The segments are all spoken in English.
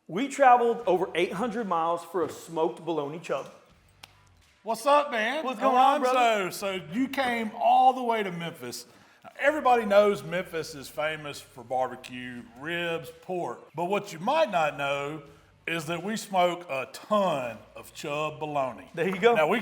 We traveled over 800 miles for a smoked bologna chub. What's up, man? What's going on, brother? So you came all the way to Memphis. Now, everybody knows Memphis is famous for barbecue, ribs, pork. But what you might not know is that we smoke a ton of chub bologna. There you go. Now we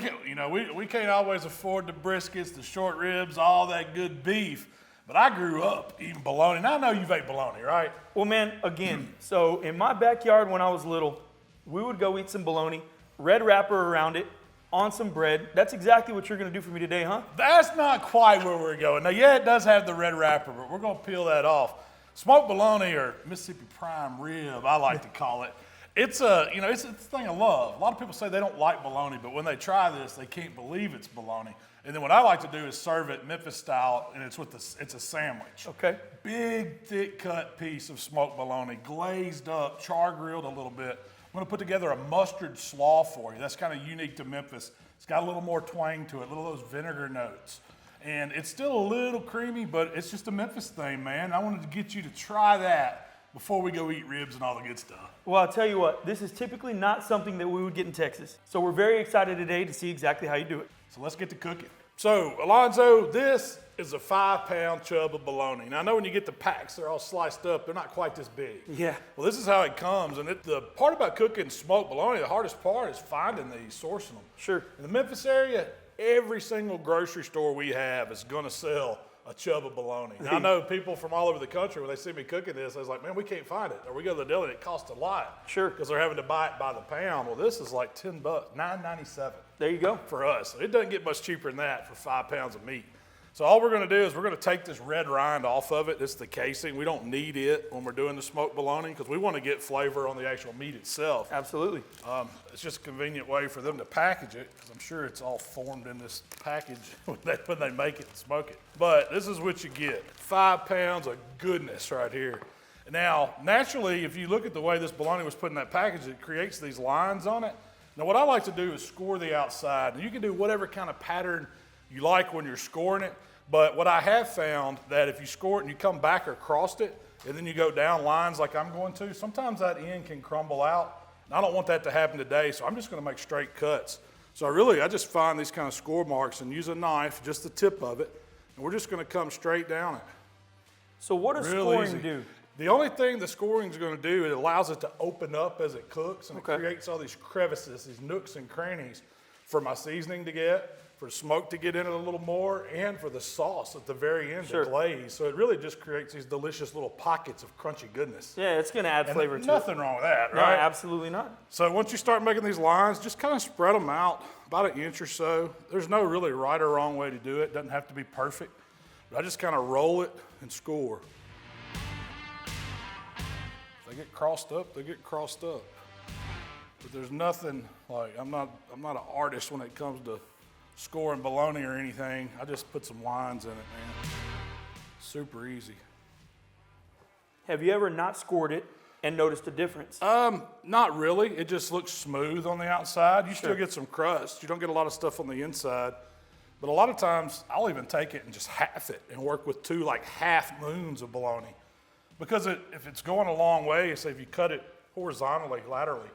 can't always afford the briskets, the short ribs, all that good beef. But I grew up eating bologna. Now I know you've ate bologna, right? Well, man, again, so in my backyard when I was little, we would go eat some bologna, red wrapper around it, on some bread. That's exactly what you're gonna do for me today, huh? That's not quite where we're going. Now, yeah, it does have the red wrapper, but we're gonna peel that off. Smoked bologna, or Mississippi prime rib, I like to call it. It's a thing of love. A lot of people say they don't like bologna, but when they try this, they can't believe it's bologna. And then what I like to do is serve it Memphis style, and it's a sandwich. Okay. Big, thick cut piece of smoked bologna, glazed up, char grilled a little bit. I'm gonna put together a mustard slaw for you. That's kind of unique to Memphis. It's got a little more twang to it, a little of those vinegar notes. And it's still a little creamy, but it's just a Memphis thing, man. I wanted to get you to try that before we go eat ribs and all the good stuff. Well, I'll tell you what, this is typically not something that we would get in Texas. So we're very excited today to see exactly how you do it. So let's get to cooking. So, Alonzo, this is a 5-pound chub of bologna. Now, I know when you get the packs, they're all sliced up. They're not quite this big. Yeah. Well, this is how it comes. And the part about cooking smoked bologna, the hardest part is finding these, sourcing them. Sure. In the Memphis area, every single grocery store we have is going to sell a chub of bologna. Now, I know people from all over the country, when they see me cooking this, they're like, man, we can't find it. Or we go to the deli and it costs a lot. Sure. Because they're having to buy it by the pound. Well, this is like $10, $9.97. There you go. For us. So it doesn't get much cheaper than that for 5 pounds of meat. So all we're gonna do is we're gonna take this red rind off of it. This is the casing. We don't need it when we're doing the smoked bologna because we wanna get flavor on the actual meat itself. Absolutely. It's just a convenient way for them to package it because I'm sure it's all formed in this package when they make it and smoke it. But this is what you get. 5 pounds of goodness right here. Now, naturally, if you look at the way this bologna was put in that package, it creates these lines on it. Now, what I like to do is score the outside. And you can do whatever kind of pattern you like when you're scoring it. But what I have found that if you score it and you come back across it, and then you go down lines like I'm going to, sometimes that end can crumble out. And I don't want that to happen today, so I'm just gonna make straight cuts. So I just find these kind of score marks and use a knife, just the tip of it, and we're just gonna come straight down it. So what does scoring do? The only thing the scoring is going to do, it allows it to open up as it cooks, and it creates all these crevices, these nooks and crannies for my seasoning to get, for smoke to get in it a little more, and for the sauce at the very end to glaze. So it really just creates these delicious little pockets of crunchy goodness. Yeah, it's going to add flavor to it. Nothing wrong with that, No, right? absolutely not. So once you start making these lines, just kind of spread them out about an inch or so. There's no really right or wrong way to do it. It doesn't have to be perfect. But I just kind of roll it and score. They get crossed up, they get crossed up. But there's nothing like, I'm not an artist when it comes to scoring bologna or anything. I just put some lines in it, man. Super easy. Have you ever not scored it and noticed a difference? Not really. It just looks smooth on the outside. You still get some crust. You don't get a lot of stuff on the inside. But a lot of times, I'll even take it and just half it and work with 2 like half moons of bologna. Because if it's going a long way, say if you cut it horizontally, laterally,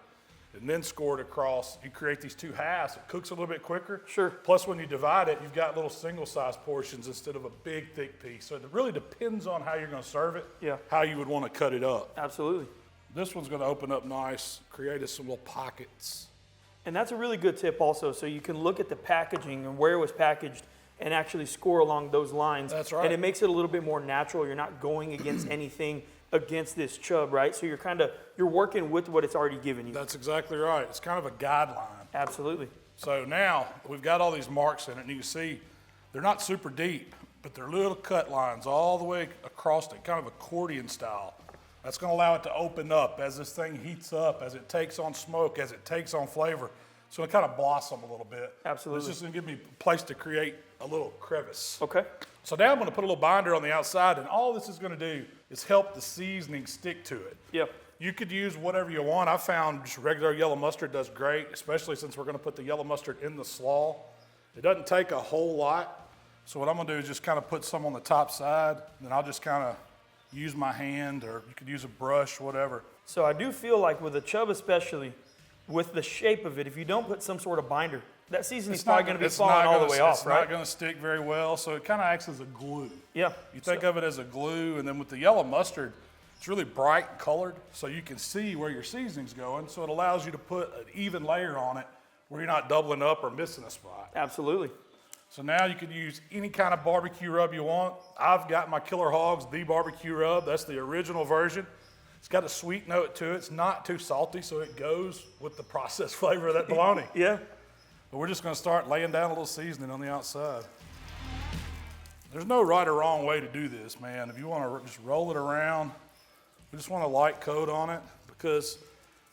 and then score it across, you create these 2 halves. It cooks a little bit quicker. Sure. Plus, when you divide it, you've got little single-sized portions instead of a big, thick piece. So it really depends on how you're going to serve it, how you would want to cut it up. Absolutely. This one's going to open up nice, create us some little pockets. And that's a really good tip also, so you can look at the packaging and where it was packaged and actually score along those lines. That's right. And it makes it a little bit more natural. You're not going against anything against this chub, right? So you're working with what it's already given you. That's exactly right. It's kind of a guideline. Absolutely. So now we've got all these marks in it, and you can see they're not super deep, but they're little cut lines all the way across it, kind of accordion style. That's going to allow it to open up as this thing heats up, as it takes on smoke, as it takes on flavor. It's going to kind of blossom a little bit. Absolutely. It's just going to give me a place to create a little crevice. Okay. So now I'm going to put a little binder on the outside, and all this is going to do is help the seasoning stick to it. Yep. You could use whatever you want. I found just regular yellow mustard does great, especially since we're going to put the yellow mustard in the slaw. It doesn't take a whole lot. So what I'm going to do is just kind of put some on the top side, and then I'll just kind of use my hand, or you could use a brush, whatever. So I do feel like with a chub especially, with the shape of it, if you don't put some sort of binder, that seasoning's probably going to be falling all the way off, right? It's not going to stick very well, so it kind of acts as a glue. Yeah. You think of it as a glue, and then with the yellow mustard, it's really bright colored, so you can see where your seasoning's going, so it allows you to put an even layer on it where you're not doubling up or missing a spot. Absolutely. So now you can use any kind of barbecue rub you want. I've got my Killer Hogs, the barbecue rub. That's the original version. It's got a sweet note to it. It's not too salty, so it goes with the processed flavor of that bologna. Yeah. But we're just gonna start laying down a little seasoning on the outside. There's no right or wrong way to do this, man. If you wanna just roll it around, we just want a light coat on it because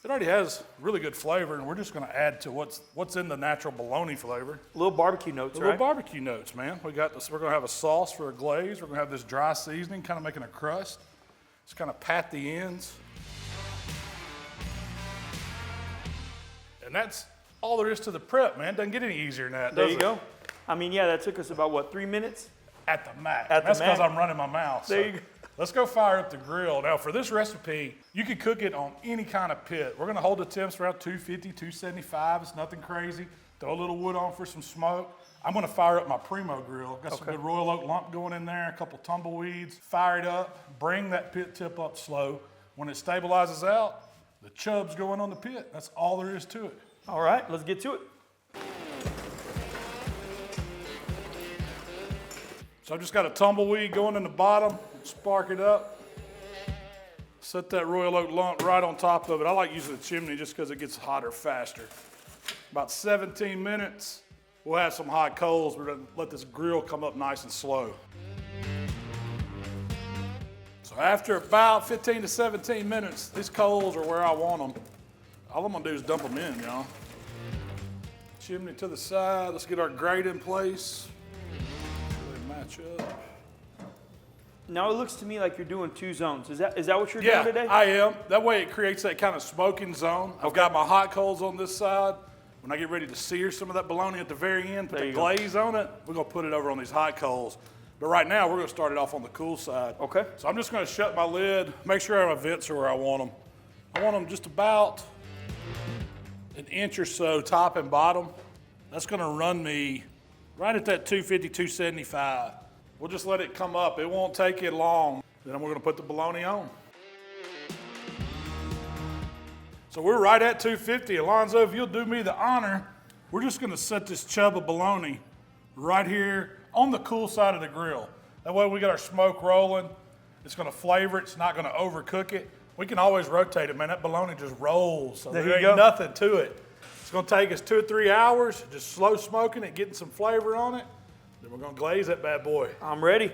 it already has really good flavor, and we're just gonna add to what's in the natural bologna flavor. Little barbecue notes, right? Little barbecue notes, man. We got this. We're gonna have a sauce for a glaze. We're gonna have this dry seasoning, kind of making a crust. Just kind of pat the ends. And that's all there is to the prep, man. Doesn't get any easier than that, does it? There you go. I mean, yeah, that took us about, what, 3 minutes? At the max. At the That's because max. I'm running my mouth. There So you go. let's go fire up the grill. Now, for this recipe, you can cook it on any kind of pit. We're gonna hold the temps around 250, 275. It's nothing crazy. Throw a little wood on for some smoke. I'm gonna fire up my Primo grill. Got some good Royal Oak lump going in there, a couple tumbleweeds. Fire it up, bring that pit tip up slow. When it stabilizes out, the chub's going on the pit. That's all there is to it. All right, let's get to it. So I've just got a tumbleweed going in the bottom, spark it up. Set that Royal Oak lump right on top of it. I like using the chimney just because it gets hotter faster. About 17 minutes, we'll have some hot coals. We're gonna let this grill come up nice and slow. So after about 15 to 17 minutes, these coals are where I want them. All I'm gonna do is dump them in, y'all. Chimney to the side. Let's get our grate in place. Really match up. Now it looks to me like you're doing 2 zones. Is that what you're Yeah, doing today? I am. That way it creates that kind of smoking zone. I've got my hot coals on this side. When I get ready to sear some of that bologna at the very end, put the glaze on it, we're gonna put it over on these hot coals. But right now, we're gonna start it off on the cool side. Okay. So I'm just gonna shut my lid, make sure my vents are where I want them. I want them just about an inch or so top and bottom. That's gonna run me right at that 250, 275. We'll just let it come up. It won't take it long. Then we're gonna put the bologna on. So we're right at 250. Alonzo, if you'll do me the honor, we're just gonna set this chub of bologna right here on the cool side of the grill. That way we got our smoke rolling. It's gonna flavor it, it's not gonna overcook it. We can always rotate it, man. That bologna just rolls, so there ain't nothing to it. It's gonna take us 2 or 3 hours, just slow smoking it, getting some flavor on it. Then we're gonna glaze that bad boy. I'm ready.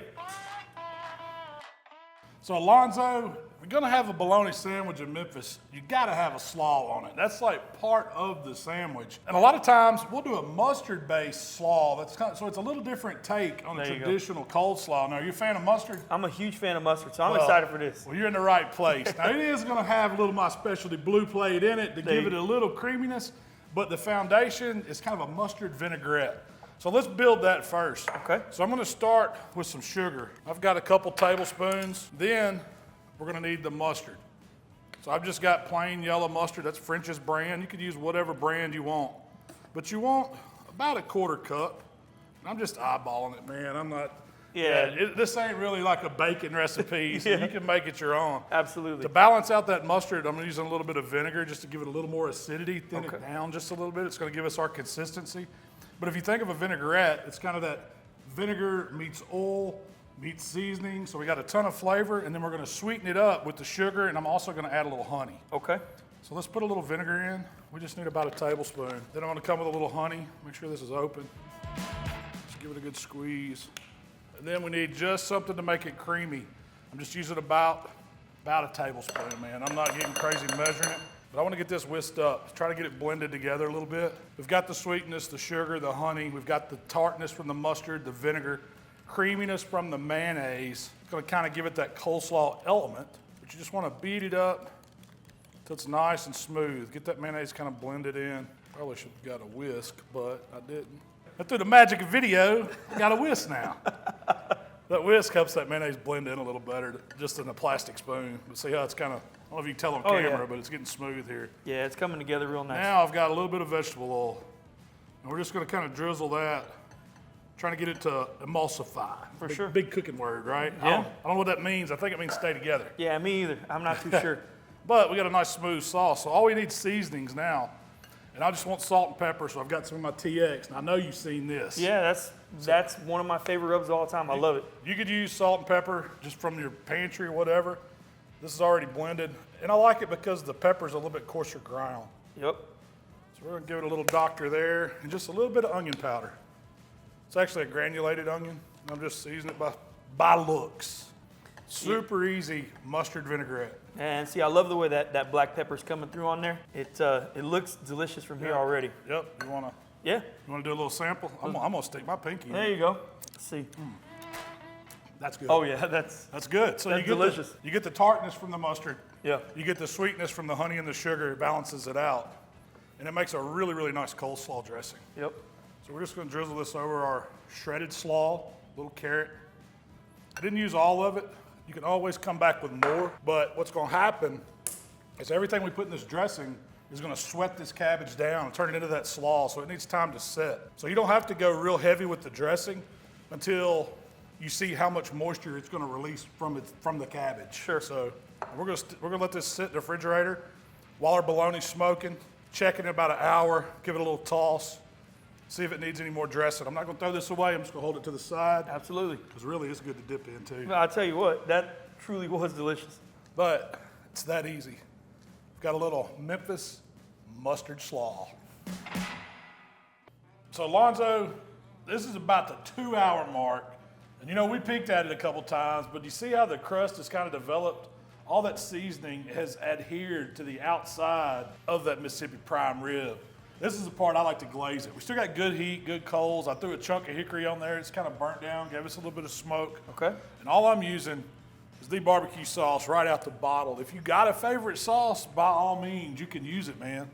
So Alonzo, if you're gonna have a bologna sandwich in Memphis, you gotta have a slaw on it. That's like part of the sandwich. And a lot of times we'll do a mustard-based slaw. So it's a little different take on a traditional cold slaw. Now, are you a fan of mustard? I'm a huge fan of mustard, so I'm excited for this. Well, you're in the right place. Now, it is gonna have a little of my specialty blue plate in it to give it a little creaminess, but the foundation is kind of a mustard vinaigrette. So let's build that first. Okay. So I'm gonna start with some sugar. I've got a couple tablespoons. Then we're gonna need the mustard. So I've just got plain yellow mustard. That's French's brand. You could use whatever brand you want. But you want about a 1/4 cup. I'm just eyeballing it, man. I'm not, this ain't really like a bacon recipe, so you can make it your own. Absolutely. To balance out that mustard, I'm using a little bit of vinegar just to give it a little more acidity, thin it down just a little bit. It's gonna give us our consistency. But if you think of a vinaigrette, it's kind of that vinegar meets oil, meets seasoning. So we got a ton of flavor, and then we're gonna sweeten it up with the sugar, and I'm also gonna add a little honey. Okay. So let's put a little vinegar in. We just need about a tablespoon. Then I'm gonna come with a little honey. Make sure this is open. Just give it a good squeeze. And then we need just something to make it creamy. I'm just using about a tablespoon, man. I'm not getting crazy measuring it. But I want to get this whisked up. Try to get it blended together a little bit. We've got the sweetness, the sugar, the honey. We've got the tartness from the mustard, the vinegar, creaminess from the mayonnaise. It's going to kind of give it that coleslaw element. But you just want to beat it up until it's nice and smooth. Get that mayonnaise kind of blended in. Probably should have got a whisk, but I didn't. But through the magic of video, I got a whisk now. That whisk helps that mayonnaise blend in a little better, just in a plastic spoon. But see how it's kind of don't know if you can tell on Oh, camera, yeah. but it's getting smooth here. Yeah, it's coming together real nice. Now I've got a little bit of vegetable oil. And we're just gonna kind of drizzle that, trying to get it to emulsify. For sure. Big cooking word, right? Yeah. I don't know what that means. I think it means stay together. Yeah, me either. I'm not too sure. But we got a nice smooth sauce, so all we need is seasonings now. And I just want salt and pepper, so I've got some of my TX. And I know you've seen this. Yeah, that's one of my favorite rubs of all time. I love it. You could use salt and pepper just from your pantry or whatever. This is already blended. And I like it because the pepper's a little bit coarser ground. Yep. So we're gonna give it a little doctor there and just a little bit of onion powder. It's actually a granulated onion. And I'm just seasoning it by looks. Super easy mustard vinaigrette. And see, I love the way that black pepper's coming through on there. It looks delicious from here already. Yep, Yeah. you wanna do a little sample? I'm gonna stick my pinky in. There you go. Let's see. That's good. Oh yeah, that's good. So that's you get delicious. you get the tartness from the mustard. Yeah. You get the sweetness from the honey and the sugar. It balances it out. And it makes a really, really nice coleslaw dressing. Yep. So we're just gonna drizzle this over our shredded slaw, little carrot. I didn't use all of it. You can always come back with more, but what's gonna happen is everything we put in this dressing is gonna sweat this cabbage down and turn it into that slaw, so it needs time to set. So you don't have to go real heavy with the dressing until you see how much moisture it's gonna release from the cabbage. Sure. So we're gonna let this sit in the refrigerator while our bologna's smoking, check it in about an hour, give it a little toss, see if it needs any more dressing. I'm not gonna throw this away, I'm just gonna hold it to the side, Absolutely. because really it's good to dip into. I'll tell you what, that truly was delicious. But it's that easy. We've got a little Memphis mustard slaw. So Alonzo, this is about the 2-hour mark. And you know, we peeked at it a couple times, but you see how the crust has kind of developed? All that seasoning has adhered to the outside of that Mississippi prime rib. This is the part I like to glaze it. We still got good heat, good coals. I threw a chunk of hickory on there. It's kind of burnt down, gave us a little bit of smoke. Okay. And all I'm using is the barbecue sauce right out the bottle. If you got a favorite sauce, by all means, you can use it, man.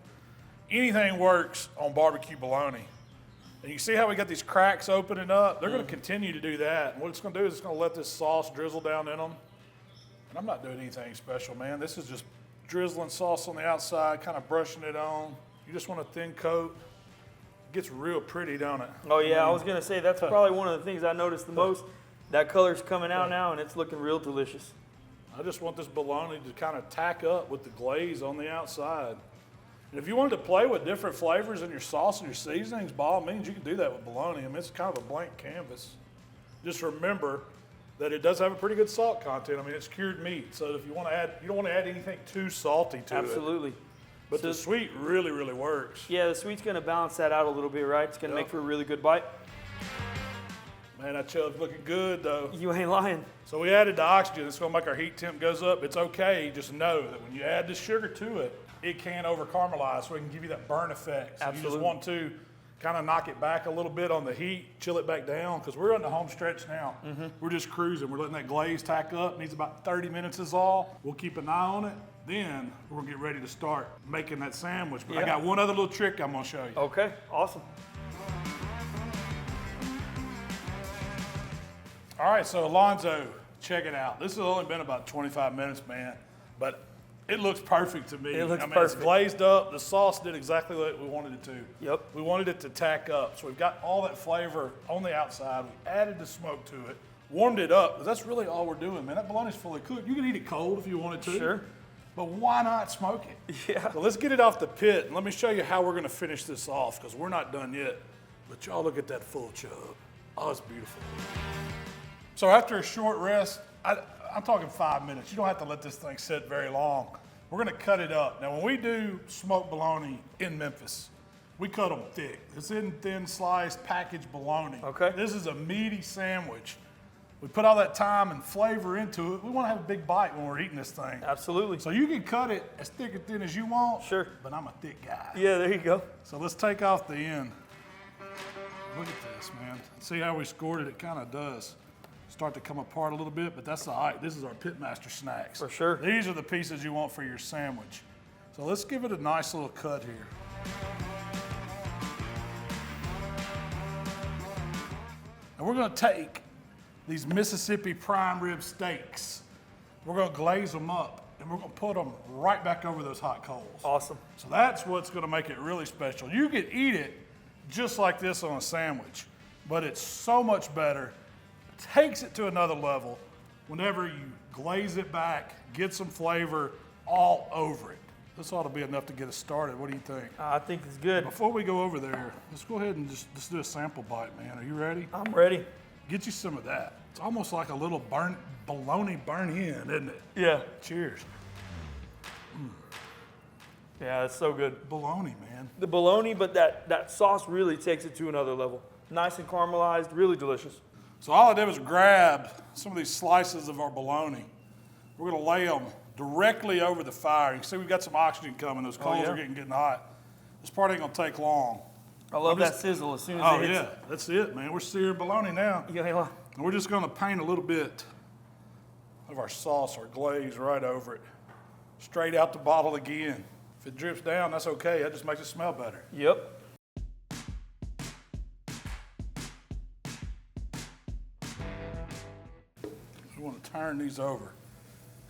Anything works on barbecue bologna. And you see how we got these cracks opening up? They're gonna continue to do that. And what it's gonna do is it's gonna let this sauce drizzle down in them. And I'm not doing anything special, man. This is just drizzling sauce on the outside, kind of brushing it on. You just want a thin coat. It gets real pretty, don't it? Oh yeah, I was gonna say that's probably one of the things I noticed the most. That color's coming out now and it's looking real delicious. I just want this bologna to kind of tack up with the glaze on the outside. And if you wanted to play with different flavors in your sauce and your seasonings, by all means, you can do that with bologna. I mean, it's kind of a blank canvas. Just remember that it does have a pretty good salt content. I mean, it's cured meat, so if you want to add, you don't want to add anything too salty to it. Absolutely. But the sweet really, really works. Yeah, the sweet's gonna balance that out a little bit, right? It's gonna make for a really good bite. Man, that chub's looking good, though. You ain't lying. So we added the oxygen. It's going to make our heat temp goes up. It's okay. Just know that when you add the sugar to it, it can over caramelize, so it can give you that burn effect. So Absolutely. you just want to kind of knock it back a little bit on the heat, chill it back down, because we're on the home stretch now. We're just cruising. We're letting that glaze tack up. Needs about 30 minutes is all. We'll keep an eye on it. Then we're going to get ready to start making that sandwich. But I got one other little trick I'm going to show you. Okay, awesome. All right, so Alonzo, check it out. This has only been about 25 minutes, man, but it looks perfect to me. It looks I mean, perfect. It's glazed up. The sauce did exactly what we wanted it to. Yep. We wanted it to tack up. So we've got all that flavor on the outside. We added the smoke to it, warmed it up, 'cause that's really all we're doing, man. That bologna's fully cooked. You can eat it cold if you wanted to. Sure. But why not smoke it? Yeah. So let's get it off the pit, and let me show you how we're gonna finish this off, because we're not done yet. But y'all look at that full chub. Oh, it's beautiful. So after a short rest, I'm talking 5 minutes. You don't have to let this thing sit very long. We're gonna cut it up. Now, when we do smoked bologna in Memphis, we cut them thick. It's in thin sliced packaged bologna. Okay. This is a meaty sandwich. We put all that time and flavor into it. We wanna have a big bite when we're eating this thing. Absolutely. So you can cut it as thick or thin as you want. Sure. But I'm a thick guy. Yeah, there you go. So let's take off the end. Look at this, man. See how we scored it? It kind of does start to come apart a little bit, but that's all right. This is our Pitmaster snacks. For sure. These are the pieces you want for your sandwich. So let's give it a nice little cut here. And we're gonna take these Mississippi prime rib steaks. We're gonna glaze them up and we're gonna put them right back over those hot coals. Awesome. So that's what's gonna make it really special. You could eat it just like this on a sandwich, but it's so much better. It takes it to another level whenever you glaze it back, get some flavor all over it. This ought to be enough to get us started. What do you think? I think it's good. Before we go over there, let's go ahead and just do a sample bite, man. Are you ready? I'm ready. Get you some of that. It's almost like a little bologna burn-in, isn't it? Yeah. Cheers. Yeah, it's so good. Bologna, man. The bologna, but that sauce really takes it to another level. Nice and caramelized, really delicious. So all I did was grab some of these slices of our bologna. We're gonna lay them directly over the fire. You can see we've got some oxygen coming. Those coals are getting hot. This part ain't gonna take long. I love that sizzle as soon as it hits. Oh yeah, that's it, man. We're searing bologna now. Yeah. And we're just gonna paint a little bit of our sauce, our glaze right over it. Straight out the bottle again. If it drips down, that's okay. That just makes it smell better. Yep. We want to turn these over.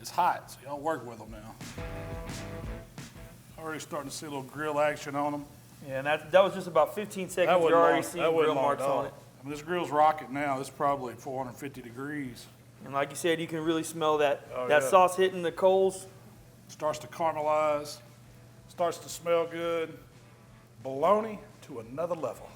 It's hot, so y'all work with them now. Already starting to see a little grill action on them. Yeah, and that was just about 15 seconds. You're already seeing grill marks on it. I mean, this grill's rocking now. It's probably 450 degrees. And like you said, you can really smell that yeah. sauce hitting the coals. Starts to caramelize. Starts to smell good. Bologna to another level.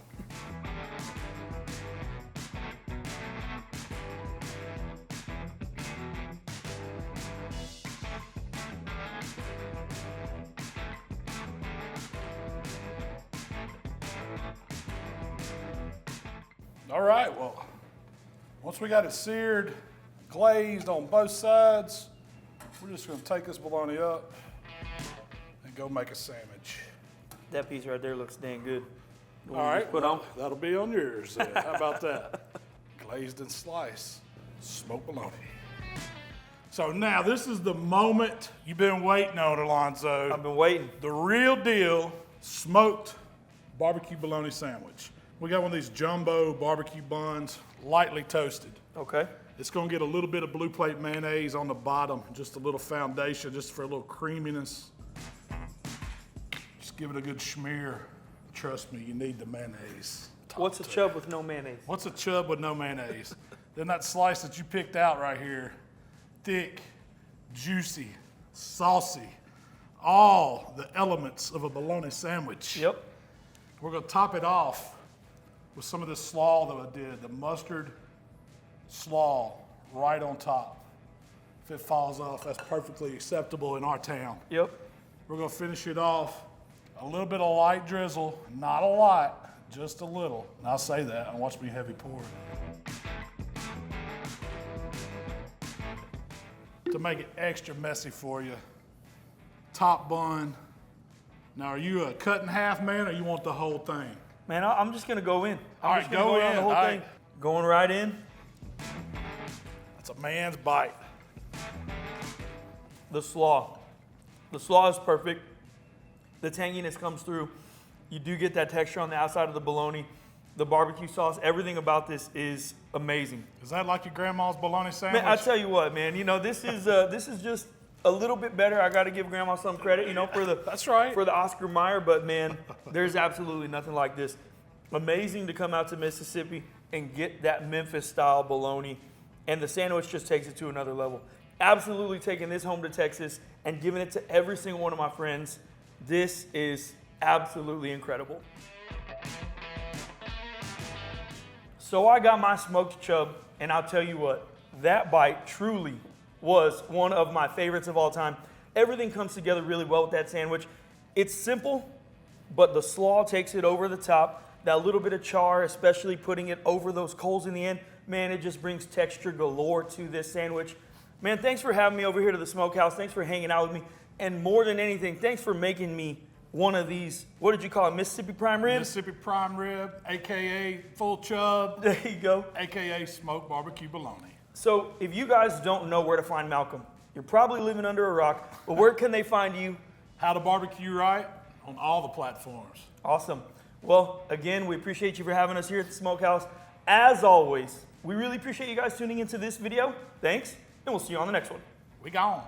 All right, well, once we got it seared, glazed on both sides, we're just gonna take this bologna up and go make a sandwich. That piece right there looks dang good. All right, that'll be on yours then. How about that? Glazed and sliced, smoked bologna. So now this is the moment you've been waiting on, Alonzo. I've been waiting. The real deal, smoked barbecue bologna sandwich. We got one of these jumbo barbecue buns, lightly toasted. Okay. It's gonna get a little bit of blue plate mayonnaise on the bottom, just a little foundation, just for a little creaminess. Just give it a good smear. Trust me, you need the mayonnaise. What's a chub with no mayonnaise? What's a chub with no mayonnaise? Then that slice that you picked out right here, thick, juicy, saucy, all the elements of a bologna sandwich. Yep. We're gonna top it off with some of this slaw that I did, the mustard slaw right on top. If it falls off, that's perfectly acceptable in our town. Yep. We're gonna finish it off, a little bit of light drizzle, not a lot, just a little. And I'll say that, and watch me heavy pour. To make it extra messy for you, top bun. Now, are you a cut in half man, or you want the whole thing? Man, I'm just gonna go in. All right, go in. The whole thing. Going right in. That's a man's bite. The slaw. The slaw is perfect. The tanginess comes through. You do get that texture on the outside of the bologna. The barbecue sauce, everything about this is amazing. Is that like your grandma's bologna sandwich? Man, I tell you what, man. You know, this is just a little bit better. I got to give Grandma some credit, you know, for the That's right. for the Oscar Mayer. But man, there's absolutely nothing like this. Amazing to come out to Mississippi and get that Memphis style bologna, and the sandwich just takes it to another level. Absolutely taking this home to Texas and giving it to every single one of my friends. This is absolutely incredible. So I got my smoked chub, and I'll tell you what, that bite truly was one of my favorites of all time. Everything comes together really well with that sandwich. It's simple, but the slaw takes it over the top. That little bit of char, especially putting it over those coals in the end, man, it just brings texture galore to this sandwich. Man, thanks for having me over here to the smokehouse. Thanks for hanging out with me. And more than anything, thanks for making me one of these, what did you call it, Mississippi prime rib? Mississippi prime rib, AKA full chub, There you go. AKA smoked barbecue bologna. So if you guys don't know where to find Malcom, you're probably living under a rock, but where can they find you? HowToBBQRight on all the platforms. Awesome. Well, again, we appreciate you for having us here at the Smokehouse. As always, we really appreciate you guys tuning into this video. Thanks, and we'll see you on the next one. We gone.